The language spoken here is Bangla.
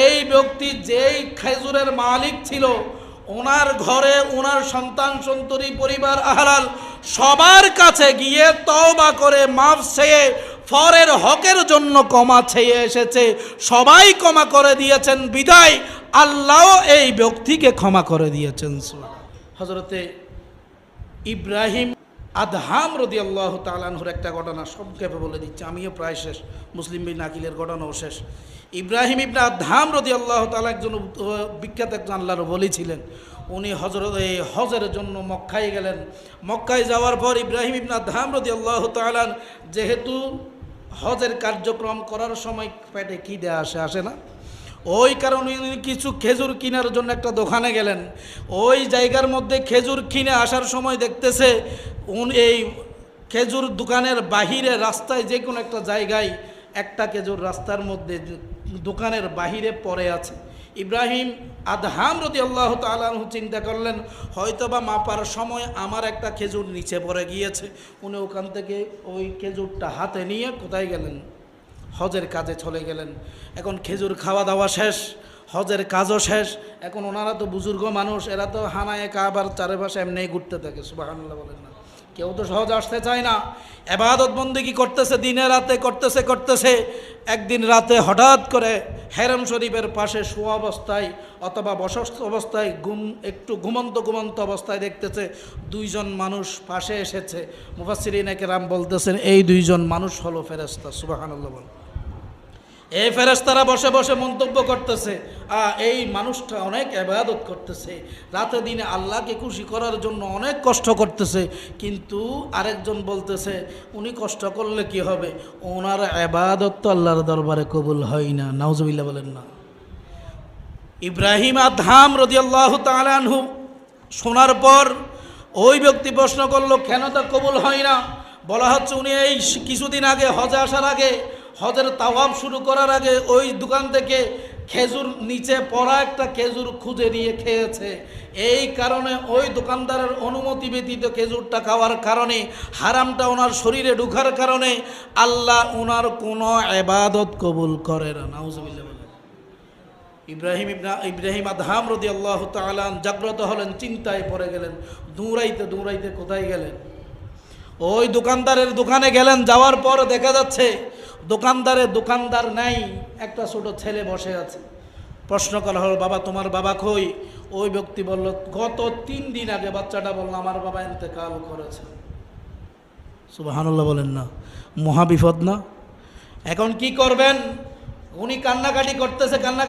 এই ব্যক্তি যেই খেজুরের মালিক ছিল, ওনার ঘরে ওনার সন্তান সন্ততি পরিবার আহলাল সবার কাছে গিয়ে তওবা করে মাফ চেয়ে ফরের হকের জন্য ক্ষমা চেয়ে এসেছে। সবাই ক্ষমা করে দিয়েছেন বিদায় আল্লাহ এই ব্যক্তিকে ক্ষমা করে দিয়েছেন। হযরতে ইব্রাহিম আদহাম রাদিয়াল্লাহু তাআলা আনহুর একটা ঘটনা সংক্ষেপে বলে দিচ্ছি, আমিও প্রায় শেষ, মুসলিম বিন আকিলের ঘটনাও শেষ। ইব্রাহিম ইবনে আদহাম রাদিয়াল্লাহু তাআলা একজন বিখ্যাত একজন আল্লাহর ওলি ছিলেন। উনি হজের জন্য মক্কায় গেলেন। মক্কায় যাওয়ার পর ইব্রাহিম ইবনে আদহাম রাদিয়াল্লাহু তাআলা যেহেতু হজের কার্যক্রম করার সময় পেটে খিদে আসে না, ওই কারণে উনি কিছু খেজুর কেনার জন্য একটা দোকানে গেলেন। ওই জায়গার মধ্যে খেজুর কিনে আসার সময় দেখতেছে এই খেজুর দোকানের বাহিরে রাস্তায় যে কোনো একটা জায়গায় একটা খেজুর রাস্তার মধ্যে দোকানের বাহিরে পড়ে আছে। ইব্রাহিম আদহাম রাদিয়াল্লাহু তাআলা আনহু চিন্তা করলেন হয়তোবা মাপার সময় আমার একটা খেজুর নিচে পড়ে গিয়েছে। উনি ওখান থেকে ওই খেজুরটা হাতে নিয়ে কোথায় গেলেন? হজের কাজে চলে গেলেন। এখন খেজুর খাওয়া দাওয়া শেষ, হজের কাজও শেষ। এখন ওনারা তো বুজুর্গ মানুষ, এরা তো হানায় কাবার চারপাশে এমনি ঘুরতে থাকে। সুবহানাল্লাহ বলেন না? কেউ তো সহজ আসতে চায় না। ইবাদত বন্দেগী করতেছে, দিনে রাতে করতেছে। একদিন রাতে হঠাৎ করে হেরম শরীফের পাশে শোয়া অবস্থায় অথবা বসস্থ অবস্থায় একটু ঘুমন্ত অবস্থায় দেখতেছে দুইজন মানুষ পাশে এসেছে। মুফাসসিরিনে কেরাম বলতেছেন এই দুইজন মানুষ হলো ফেরেশতা। সুবহানাল্লাহ বলেন। এই ফেরেশতারা বসে বসে মন্তব্য করতেছে, এই মানুষটা অনেক ইবাদত করতেছে, রাতে দিনে আল্লাহকে খুশি করার জন্য অনেক কষ্ট করতেছে। কিন্তু আরেকজন বলতেছে উনি কষ্ট করলে কি হবে, ওনার ইবাদত তো আল্লাহর দরবারে কবুল হয় না। নাউজুবিল্লাহ বলেন না? ইব্রাহিম আদহাম রাদিয়াল্লাহু তাআলা আনহু শোনার পর ওই ব্যক্তি প্রশ্ন করলো কেন তা কবুল হয় না? বলা হচ্ছে উনি এই কিছুদিন আগে হজে আসার আগে, হজের তাওয়াফ শুরু করার আগে ওই দোকান থেকে খেজুর নিচে পড়া একটা খেজুর খুঁজে নিয়ে খেয়েছে। এই কারণে ওই দোকানদারের অনুমতি ব্যতীত খেজুরটা খাওয়ার কারণে, হারামটা ওনার শরীরে ঢুকার কারণে আল্লাহ ওনার কোনো ইবাদত কবুল করে না। নাউজুবিল্লাহ। ইব্রাহিম আদহাম রাদিয়াল্লাহু তাআলা জাগ্রত হলেন, চিন্তায় পড়ে গেলেন। দৌড়াইতে কোথায় গেলেন? ওই দোকানদারের দোকানে গেলেন। যাওয়ার পর দেখা যাচ্ছে দোকানদার নাই, একটা ছোট ছেলে বসে আছে। প্রশ্ন করা হলো বাবা তোমার বাবা কই? ওই ব্যক্তি বলল গত 3 দিন আগে বাচ্চাটা বলল আমার বাবা ইন্তেকাল করেছে। সুবহানাল্লাহ বলেন না? মহাবিপদ না? এখন কি করবেন? উনি কান্নাকাটি করতেছে,